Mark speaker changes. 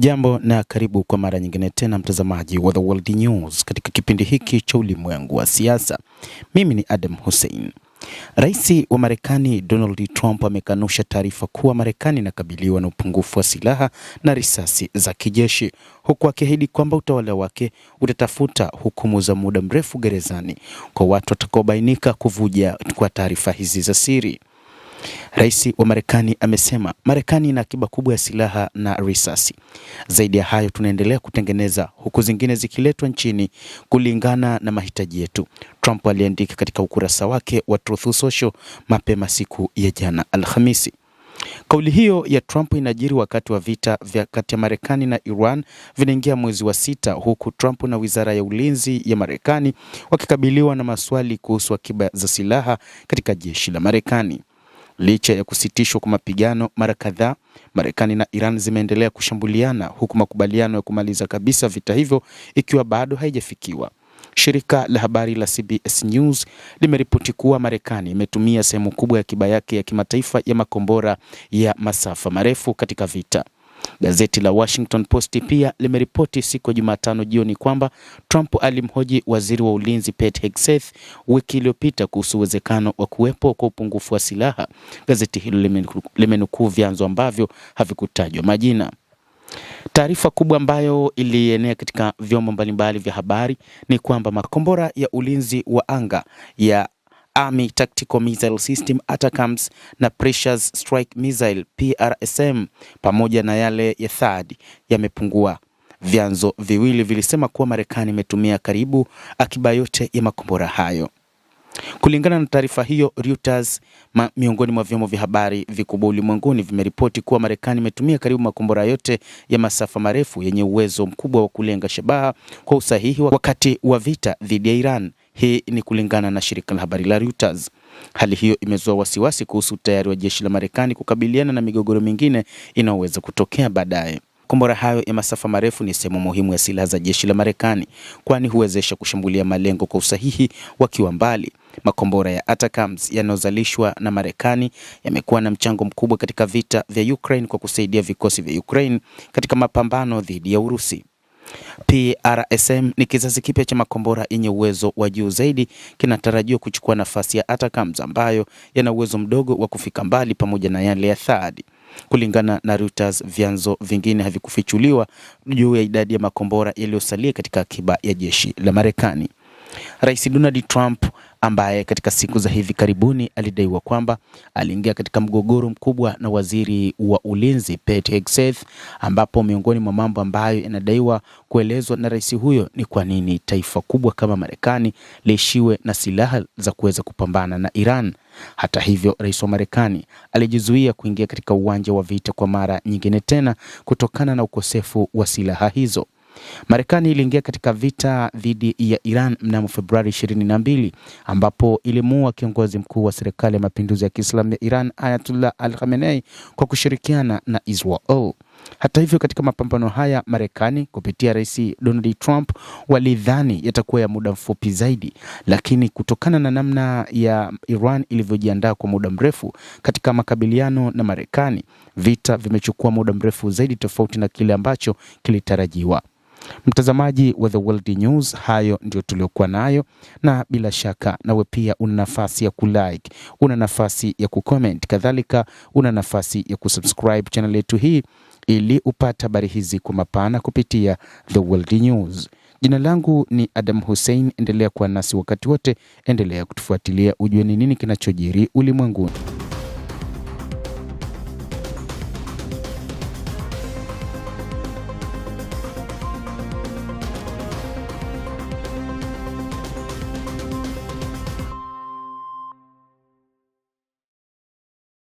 Speaker 1: Hujambo na karibu kwa mara nyingine tena mtazamaji wa The World News katika kipindi hiki cha ulimwengu wa siasa. Mimi ni Adam Hussein. Rais wa Marekani Donald Trump amekanusha taarifa kuwa Marekani inakabiliwa na upungufu wa silaha na risasi za kijeshi, huku akiahidi kwamba utawala wake utatafuta hukumu za muda mrefu gerezani kwa watu watakaobainika kuvuja kwa taarifa hizi za siri. Rais wa Marekani amesema Marekani ina akiba kubwa ya silaha na risasi. Zaidi ya hayo, tunaendelea kutengeneza huku zingine zikiletwa nchini kulingana na mahitaji yetu, Trump aliandika katika ukurasa wake wa Truth Social mapema siku ya jana Alhamisi. Kauli hiyo ya Trump inajiri wakati wa vita vya kati ya Marekani na Iran vinaingia mwezi wa 6, huku Trump na Wizara ya Ulinzi ya Marekani wakikabiliwa na maswali kuhusu akiba za silaha katika jeshi la Marekani. Licha ya kusitishwa kwa mapigano mara kadhaa, Marekani na Iran zimeendelea kushambuliana huku makubaliano ya kumaliza kabisa vita hivyo ikiwa bado haijafikiwa. Shirika la habari la CBS News limeripoti kuwa Marekani imetumia sehemu kubwa ya akiba yake ya kimataifa ya makombora ya masafa marefu katika vita. Gazeti la Washington Post pia limeripoti siku ya Jumatano jioni kwamba Trump alimhoji waziri wa ulinzi Pete Hegseth wiki iliyopita kuhusu uwezekano wa kuwepo kwa upungufu wa silaha. Gazeti hilo limenukuu vyanzo ambavyo havikutajwa majina. Taarifa kubwa ambayo ilienea katika vyombo mbalimbali vya habari ni kwamba makombora ya ulinzi wa anga ya Army Tactical Missile System ATACMS na Precious Strike Missile PRSM pamoja na yale ya THAAD yamepungua. Vyanzo viwili vilisema kuwa Marekani imetumia karibu akiba yote ya makombora hayo. Kulingana na taarifa hiyo, Reuters miongoni mwa vyombo vya habari vikubwa ulimwenguni vimeripoti kuwa Marekani imetumia karibu makombora yote ya masafa marefu yenye uwezo mkubwa wa kulenga shabaha kwa usahihi wakati wa vita dhidi ya Iran. Hii ni kulingana na shirika la habari la Reuters. Hali hiyo imezua wasiwasi kuhusu tayari wa jeshi la Marekani kukabiliana na migogoro mingine inayoweza kutokea baadaye. Makombora hayo ya masafa marefu ni sehemu muhimu ya silaha za jeshi la Marekani, kwani huwezesha kushambulia malengo kwa usahihi wakiwa mbali. Makombora ya ATACMS yanayozalishwa na Marekani yamekuwa na mchango mkubwa katika vita vya Ukraine kwa kusaidia vikosi vya Ukraine katika mapambano dhidi ya Urusi. PRSM ni kizazi kipya cha makombora yenye uwezo wa juu zaidi, kinatarajiwa kuchukua nafasi ya ATACMS ambayo yana uwezo mdogo wa kufika mbali pamoja na yale ya THAAD. Kulingana na Reuters, vyanzo vingine havikufichuliwa juu ya idadi ya makombora yaliyosalia katika akiba ya jeshi la Marekani. Rais Donald Trump ambaye katika siku za hivi karibuni alidaiwa kwamba aliingia katika mgogoro mkubwa na waziri wa ulinzi Pete Hegseth, ambapo miongoni mwa mambo ambayo yanadaiwa kuelezwa na rais huyo ni kwa nini taifa kubwa kama Marekani liishiwe na silaha za kuweza kupambana na Iran. Hata hivyo, rais wa Marekani alijizuia kuingia katika uwanja wa vita kwa mara nyingine tena kutokana na ukosefu wa silaha hizo. Marekani iliingia katika vita dhidi ya Iran mnamo Februari 22 ambapo ilimuua kiongozi mkuu wa serikali ya mapinduzi ya Kiislamu ya Iran Ayatollah Al-Khamenei kwa kushirikiana na Israel. Hata hivyo, katika mapambano haya Marekani kupitia rais Donald Trump walidhani yatakuwa ya muda mfupi zaidi, lakini kutokana na namna ya Iran ilivyojiandaa kwa muda mrefu katika makabiliano na Marekani, vita vimechukua muda mrefu zaidi tofauti na kile ambacho kilitarajiwa. Mtazamaji wa The World News, hayo ndio tuliokuwa nayo, na bila shaka nawe pia una nafasi ya kulike, una nafasi ya kucomment, kadhalika una nafasi ya kusubscribe channel yetu hii ili upate habari hizi kwa mapana kupitia The World News. Jina langu ni Adam Hussein, endelea kuwa nasi wakati wote, endelea kutufuatilia ujue ni nini kinachojiri ulimwenguni.